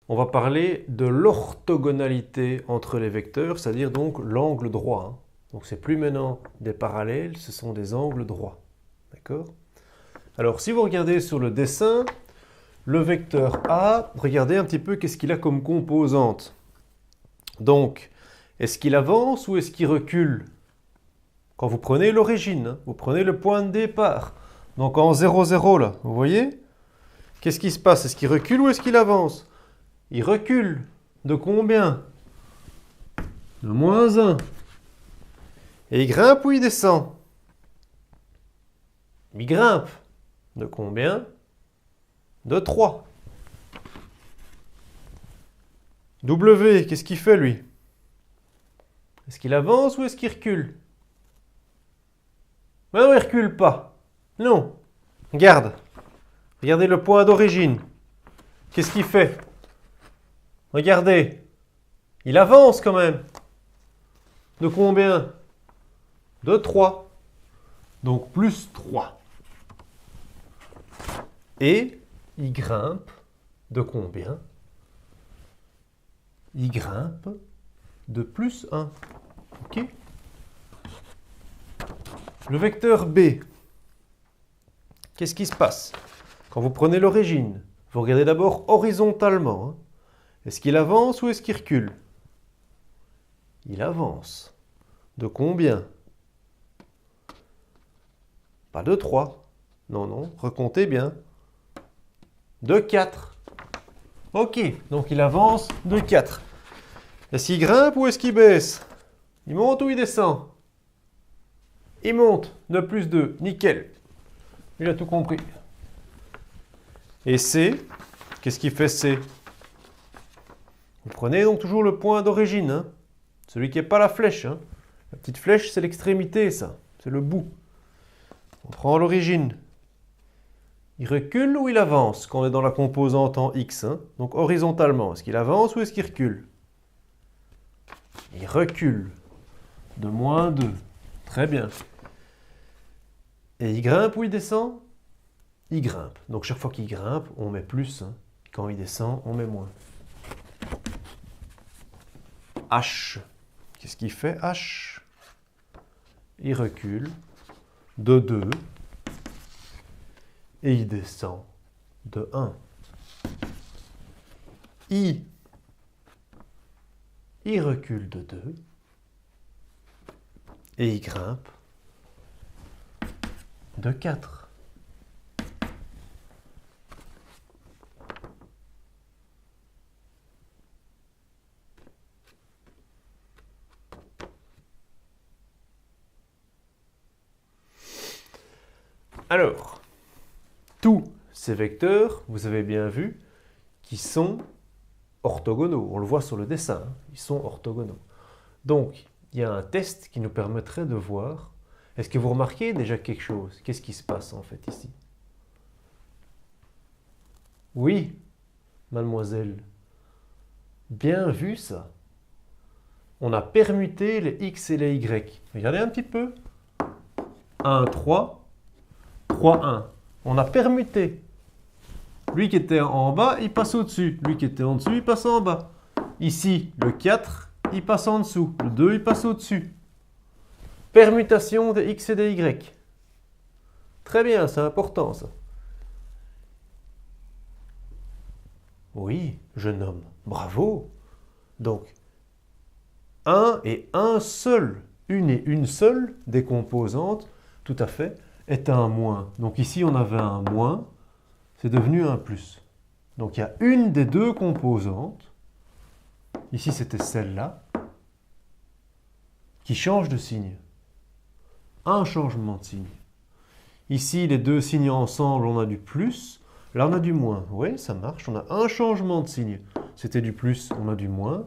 on va parler de l'orthogonalité entre les vecteurs, c'est-à-dire donc l'angle droit. Hein. Donc c'est plus maintenant des parallèles, ce sont des angles droits. D'accord? Alors si vous regardez sur le dessin, le vecteur A, regardez un petit peu qu'est-ce qu'il a comme composante. Donc, est-ce qu'il avance ou est-ce qu'il recule? Quand vous prenez l'origine, hein, vous prenez le point de départ. Donc en 0, 0 là, vous voyez? Qu'est-ce qui se passe? Est-ce qu'il recule ou est-ce qu'il avance? Il recule. De combien? De moins 1. Et il grimpe ou il descend? Il grimpe. De combien? De 3. W, qu'est-ce qu'il fait lui? Est-ce qu'il avance ou est-ce qu'il recule? Non, il ne recule pas. Non. Regarde. Regardez le point d'origine. Qu'est-ce qu'il fait? Regardez. Il avance quand même. De combien? De 3. Donc plus 3. Et il grimpe de combien? Il grimpe de plus 1. Ok? Le vecteur B. Qu'est-ce qui se passe? Quand vous prenez l'origine, vous regardez d'abord horizontalement. Hein. Est-ce qu'il avance ou est-ce qu'il recule? Il avance. De combien? Pas de 3. Non, non, recomptez bien. De 4. Ok, donc il avance de 4. Est-ce qu'il grimpe ou est-ce qu'il baisse? Il monte ou il descend? Il monte de plus 2. Nickel. Il a tout compris. Et C, qu'est-ce qui fait C? Vous prenez donc toujours le point d'origine. Hein, celui qui n'est pas la flèche. Hein. La petite flèche, c'est l'extrémité, ça. C'est le bout. On prend l'origine. Il recule ou il avance quand on est dans la composante en X? Hein, donc horizontalement. Est-ce qu'il avance ou est-ce qu'il recule? Il recule de moins 2. Très bien. Et il grimpe ou il descend? Il grimpe. Donc chaque fois qu'il grimpe, on met plus. Hein. Quand il descend, on met moins. H. Qu'est-ce qu'il fait H? Il recule de 2 et il descend de 1. I. Il recule de 2 et il grimpe de 4. Alors, tous ces vecteurs, vous avez bien vu, qui sont orthogonaux. On le voit sur le dessin, hein, ils sont orthogonaux. Donc, il y a un test qui nous permettrait de voir. Est-ce que vous remarquez déjà quelque chose? Qu'est-ce qui se passe en fait ici? Oui, mademoiselle. Bien vu ça. On a permuté les x et les y. Regardez un petit peu. 1, 3, 3, 1. On a permuté. Lui qui était en bas, il passe au-dessus. Lui qui était en dessous, il passe en bas. Ici, le 4, il passe en dessous. Le 2, il passe au-dessus. Permutation des x et des y. Très bien, c'est important ça. Oui, jeune homme, bravo. Donc, un et un seul, une et une seule des composantes, tout à fait, est un moins. Donc ici, on avait un moins, c'est devenu un plus. Donc il y a une des deux composantes, ici c'était celle-là, qui change de signe. Un changement de signe. Ici, les deux signes ensemble, on a du plus. Là, on a du moins. Oui, ça marche. On a un changement de signe. C'était du plus, on a du moins.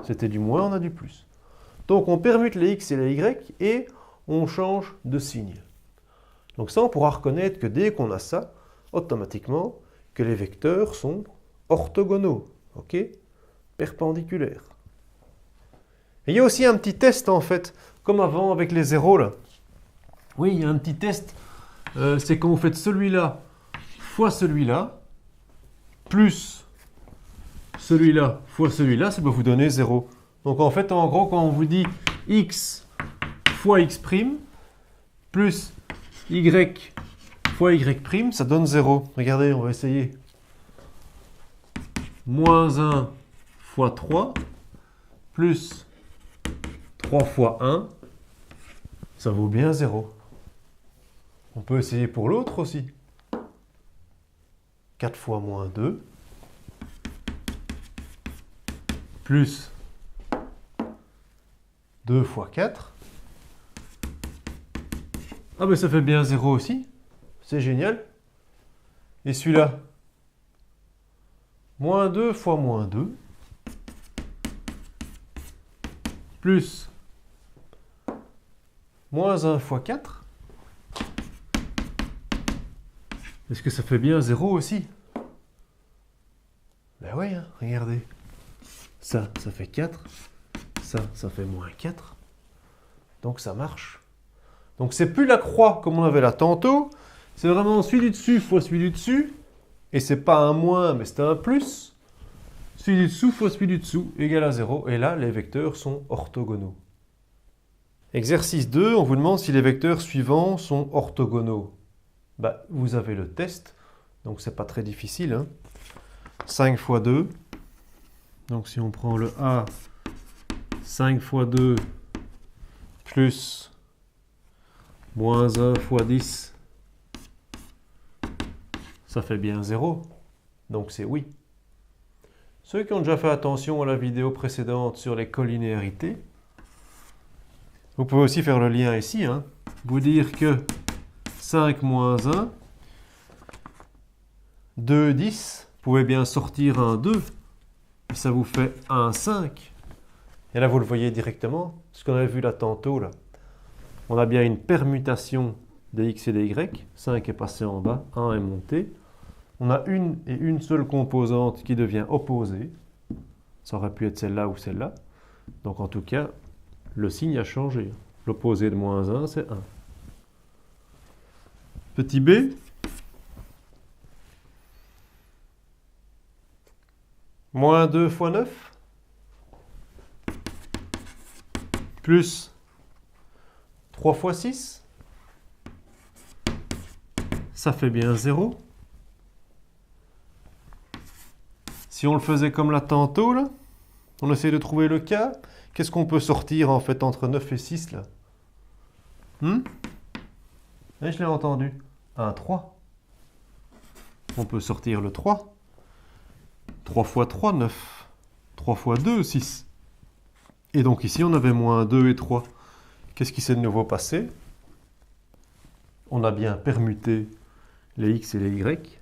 C'était du moins, on a du plus. Donc, on permute les x et les y et on change de signe. Donc ça, on pourra reconnaître que dès qu'on a ça, automatiquement, que les vecteurs sont orthogonaux. Ok? Perpendiculaires. Et il y a aussi un petit test, en fait, comme avant avec les zéros, là. Oui, il y a un petit test. C'est quand vous faites celui-là fois celui-là, plus celui-là fois celui-là, ça peut vous donner 0. Donc en fait, en gros, quand on vous dit x fois x' plus y fois y', ça donne 0. Regardez, on va essayer. Moins 1 fois 3 plus 3 fois 1, ça vaut bien 0. On peut essayer pour l'autre aussi. 4 fois moins 2 plus 2 fois 4. Ah ben ça fait bien 0 aussi. C'est génial. Et celui-là, moins 2 fois moins 2 plus moins 1 fois 4. Est-ce que ça fait bien 0 aussi? Ben oui, hein, regardez. Ça fait 4. Ça fait moins 4. Donc ça marche. Donc c'est plus la croix comme on avait là tantôt. C'est vraiment celui du dessus fois celui du dessus. Et c'est pas un moins, mais c'est un plus. Celui du dessous fois celui du dessous égale à 0. Et là, les vecteurs sont orthogonaux. Exercice 2, on vous demande si les vecteurs suivants sont orthogonaux. Bah, vous avez le test, donc c'est pas très difficile. Hein. 5 fois 2. Donc si on prend le A, 5 fois 2 plus moins 1 fois 10, ça fait bien 0. Donc c'est oui. Ceux qui ont déjà fait attention à la vidéo précédente sur les collinéarités, vous pouvez aussi faire le lien ici. Hein. Vous dire que 5 moins 1, 2, 10, vous pouvez bien sortir un 2. Et ça vous fait un 5. Et là, vous le voyez directement. Ce qu'on avait vu là tantôt, là. On a bien une permutation des x et des y. 5 est passé en bas, 1 est monté. On a une et une seule composante qui devient opposée. Ça aurait pu être celle-là ou celle-là. Donc en tout cas, le signe a changé. L'opposé de moins 1, c'est 1. Petit b. Moins 2 fois 9. Plus 3 fois 6. Ça fait bien 0. Si on le faisait comme là tantôt, là, on essaie de trouver le cas. Qu'est-ce qu'on peut sortir en fait entre 9 et 6 là? Je l'ai entendu. Un 3. On peut sortir le 3. 3 fois 3, 9. 3 fois 2, 6. Et donc ici, on avait moins 2 et 3. Qu'est-ce qui s'est de nouveau passé? On a bien permuté les x et les y.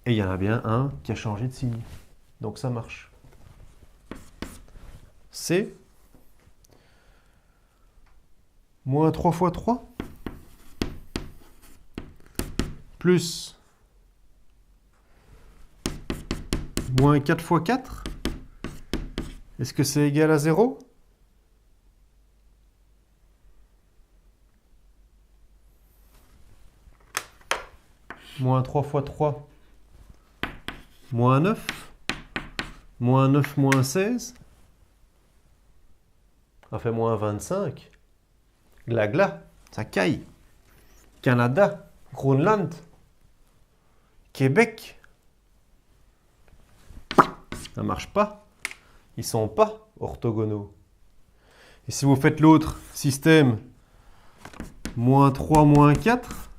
Et il y en a bien un qui a changé de signe. Donc ça marche. C'est moins 3 fois 3 plus moins 4 fois 4. Est-ce que c'est égal à 0? Moins 3 fois 3, moins 9. Moins 9, moins 16. Ça fait moins 25. Gla, ça caille. Canada, Groenland, Québec. Ça marche pas. Ils sont pas orthogonaux. Et si vous faites l'autre système, moins 3, moins 4,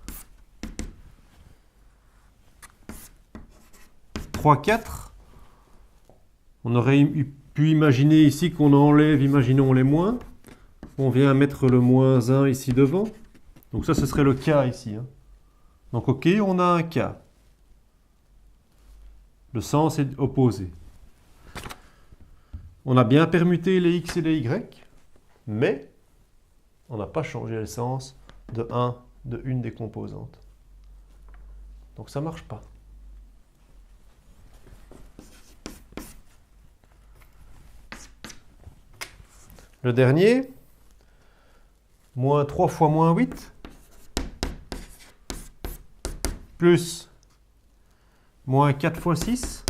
3, 4, on aurait pu imaginer ici qu'on enlève, imaginons les moins. On vient mettre le moins 1 ici devant. Donc ça, ce serait le cas ici. Hein. Donc ok, on a un cas. Le sens est opposé. On a bien permuté les x et les y, mais on n'a pas changé le sens de une des composantes. Donc ça ne marche pas. Le dernier, moins 3 fois moins 8, plus moins 4 fois 6.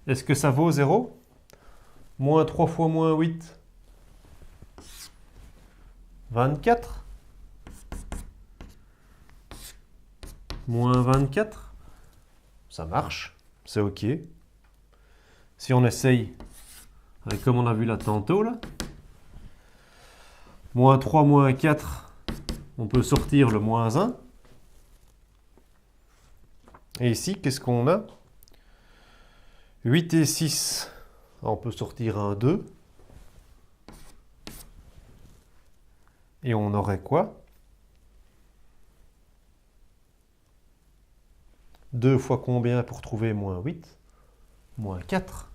Est-ce que ça vaut 0? Moins 3 fois moins 8. 24. Moins 24. Ça marche. C'est OK. Si on essaye, avec comme on a vu là tantôt, là. Moins 3, moins 4. On peut sortir le moins 1. Et ici, qu'est-ce qu'on a? 8 et 6. On peut sortir un 2. Et on aurait quoi? 2 fois combien pour trouver moins 8? Moins 4.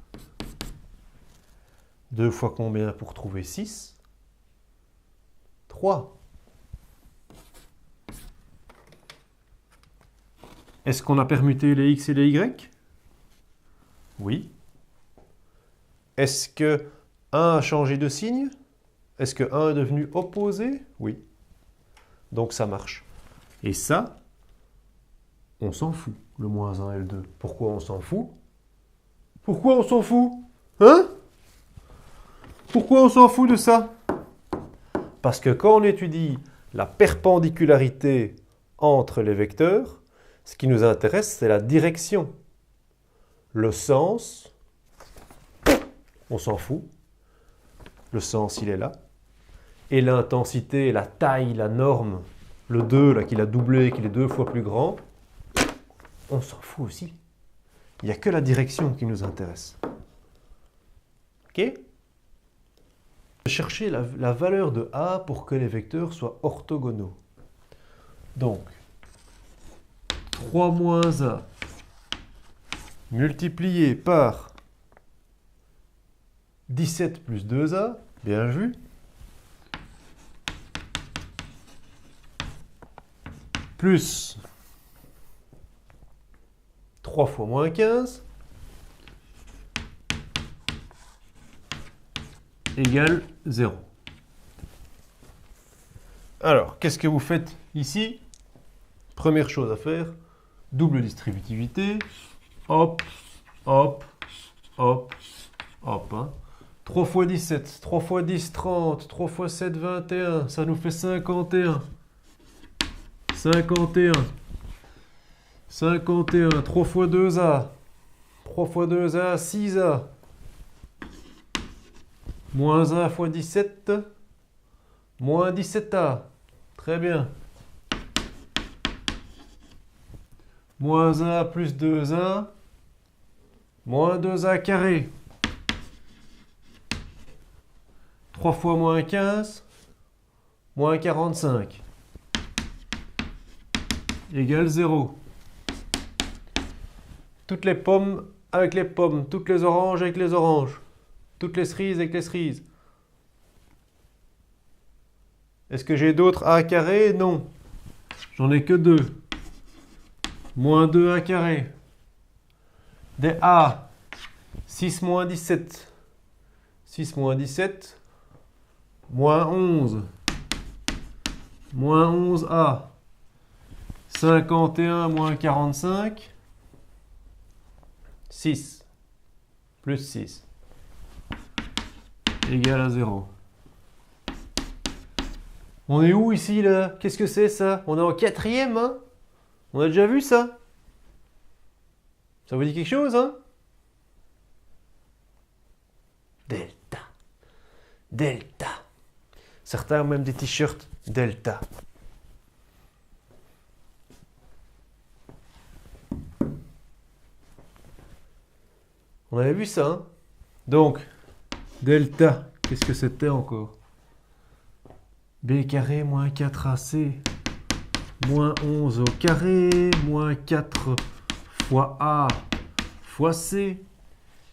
2 fois combien pour trouver 6? 3. Est-ce qu'on a permuté les x et les y? Oui. Est-ce que 1 a changé de signe? Est-ce que 1 est devenu opposé? Oui. Donc ça marche. Et ça, on s'en fout, le moins 1 et le 2. Pourquoi on s'en fout? Pourquoi on s'en fout? Hein? Pourquoi on s'en fout de ça? Parce que quand on étudie la perpendicularité entre les vecteurs, ce qui nous intéresse, c'est la direction. Le sens, on s'en fout. Le sens, il est là. Et l'intensité, la taille, la norme, le 2, là, qu'il a doublé, qu'il est 2 fois plus grand, on s'en fout aussi. Il n'y a que la direction qui nous intéresse. OK? Chercher la valeur de A pour que les vecteurs soient orthogonaux. Donc, 3 moins A multiplié par 17 plus 2A, bien vu, plus 3 fois moins 15, égale 0. Alors, qu'est-ce que vous faites ici? Première chose à faire, double distributivité. Hop, hop, hop, hop. Hein. 3 fois 17, 3 fois 10, 30, 3 fois 7, 21. Ça nous fait 51. 51. 51. 3 fois 2A. 3 fois 2A, 6A. Moins 1 fois 17. Moins 17A. Très bien. Moins 1 plus 2A. Moins 2A carré. 3 fois moins 15. Moins 45. Égale 0. Toutes les pommes avec les pommes. Toutes les oranges avec les oranges. Toutes les cerises avec les cerises. Est-ce que j'ai d'autres A carré? Non. J'en ai que 2. Moins 2A carré. Des A. 6 moins 17. 6 moins 17. Moins 11. Moins 11A. 51 moins 45. 6. Plus 6. Égal à 0. On est où ici là? Qu'est-ce que c'est ça? On est en quatrième, hein? On a déjà vu ça? Ça vous dit quelque chose, hein? Delta. Delta. Certains ont même des t-shirts Delta. On avait vu ça, hein? Donc, delta, qu'est-ce que c'était encore? B carré moins 4AC moins 11 au carré moins 4 fois A fois C.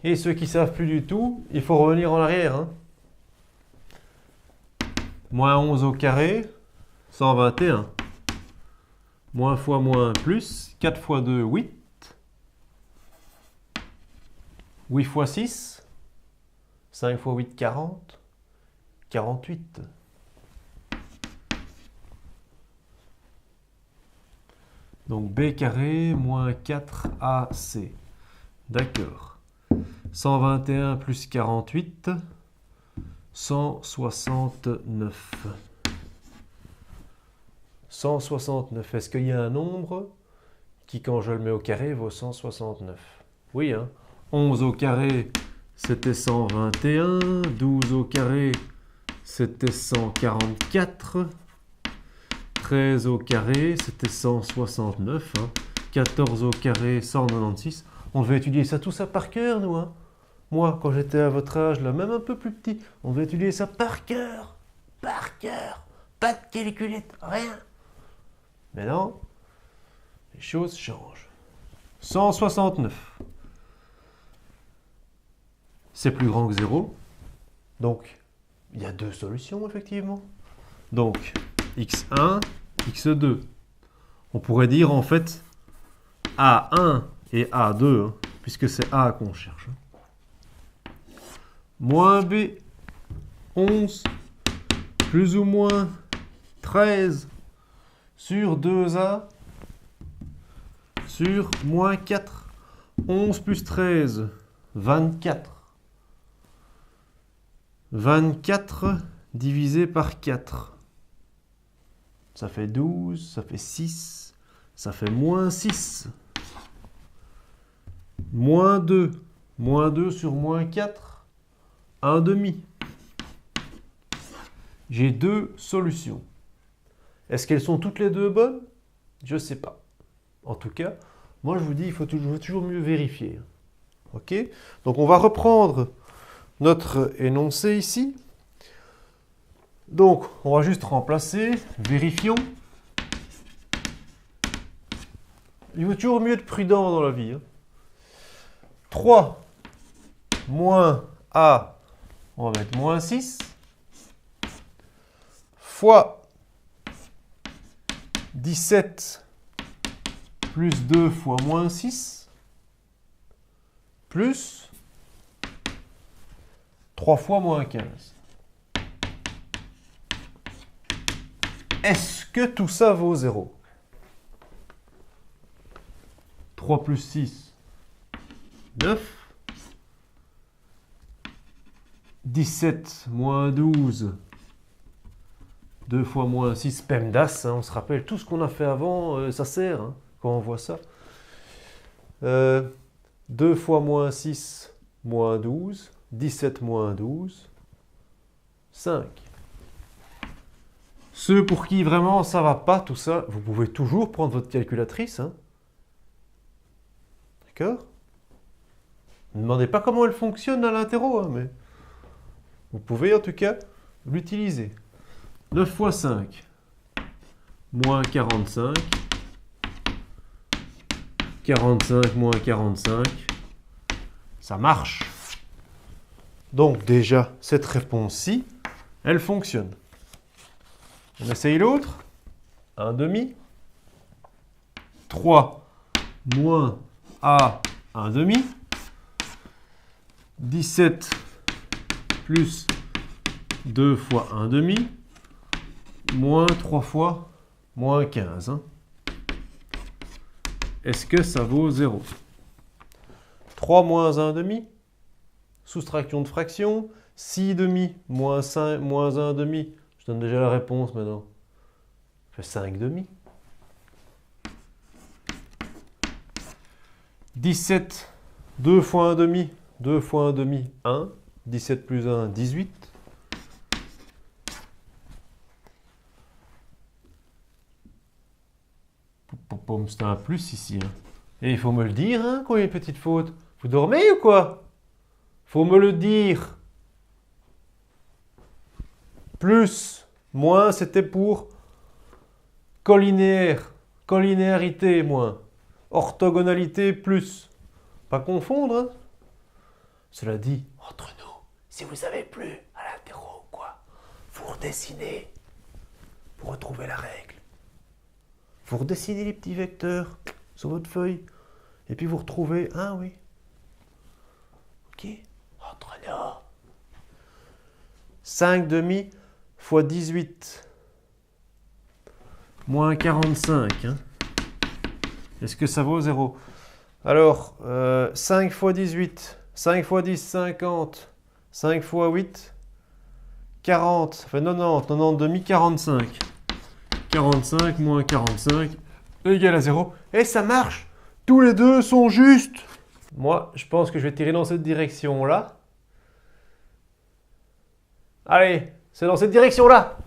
Et ceux qui ne savent plus du tout, il faut revenir en arrière. Hein? Moins 11 au carré, 121. Moins fois moins plus, 4 fois 2, 8. 8 fois 6, 5 fois 8, 40. 48. Donc B carré moins 4AC. D'accord. 121 plus 48, 169. 169. Est-ce qu'il y a un nombre qui, quand je le mets au carré, vaut 169? Oui, hein. 11 au carré, c'était 121. 12 au carré, c'était 144. 13 au carré, c'était 169. Hein. 14 au carré, 196. On devait étudier ça, tout ça par cœur, nous. Hein. Moi, quand j'étais à votre âge, là, même un peu plus petit, on devait étudier ça par cœur. Par cœur. Pas de calculette, rien. Mais non, les choses changent. 169. C'est plus grand que 0. Donc, il y a deux solutions, effectivement. Donc, x1, x2. On pourrait dire, en fait, a1 et a2, hein, puisque c'est a qu'on cherche. Moins b, 11, plus ou moins 13 sur 2a sur moins 4. 11 plus 13, 24. 24 divisé par 4. Ça fait 12, ça fait 6, ça fait moins 6. Moins 2. Moins 2 sur moins 4, 1 demi. J'ai deux solutions. Est-ce qu'elles sont toutes les deux bonnes? Je ne sais pas. En tout cas, moi je vous dis, il faut toujours mieux vérifier. Ok? Donc on va reprendre notre énoncé ici. Donc on va juste remplacer, vérifions. Il vaut toujours mieux être prudent dans la vie. Hein. 3 moins A, on va mettre moins 6, fois 17 plus 2 fois moins 6, plus 3 fois moins 15. Est-ce que tout ça vaut 0? 3 plus 6, 9. 17 moins 12, 2 fois moins 6, PEMDAS, hein, on se rappelle tout ce qu'on a fait avant, ça sert hein, quand on voit ça. 2 fois moins 6, moins 12, 17 moins 12, 5. Ceux pour qui vraiment ça va pas, tout ça, vous pouvez toujours prendre votre calculatrice. Hein. D'accord? Ne demandez pas comment elle fonctionne à l'interro, hein, mais vous pouvez en tout cas l'utiliser. 9 fois 5, moins 45. 45 moins 45, ça marche. Donc déjà, cette réponse-ci, elle fonctionne. On essaye l'autre. 1 demi. 3 moins A 1 demi. 17 plus 2 fois 1 demi. Moins 3 fois moins 15. Hein. Est-ce que ça vaut 0? 3 moins 1 demi. Soustraction de fraction. 6 demi moins 5 moins 1 demi. Je donne déjà la réponse maintenant. Ça fait 5 demi. 17, 2 fois 1 demi. 2 fois 1 demi, 1. 17 plus 1, 18. C'est un plus ici. Hein. Et il faut me le dire hein, quand il y a une petite faute. Vous dormez ou quoi? Faut me le dire. Plus, moins, c'était pour collinéaire. Collinéarité, moins. Orthogonalité, plus. Pas confondre. Hein. Cela dit, entre nous, si vous savez plus à l'interro ou quoi, vous redessinez pour retrouver la règle. Vous redessinez les petits vecteurs sur votre feuille. Et puis vous retrouvez, ah oui. Ok, entre nous. 5 demi fois 18. Moins 45. Hein. Est-ce que ça vaut 0? Alors, 5 fois 18, 5 x 10, 50. 5 x 8, 40. Ça fait 90. 90 45. 45 moins 45 égale à 0. Et ça marche. Tous les deux sont justes. Moi, je pense que je vais tirer dans cette direction-là. Allez, c'est dans cette direction-là.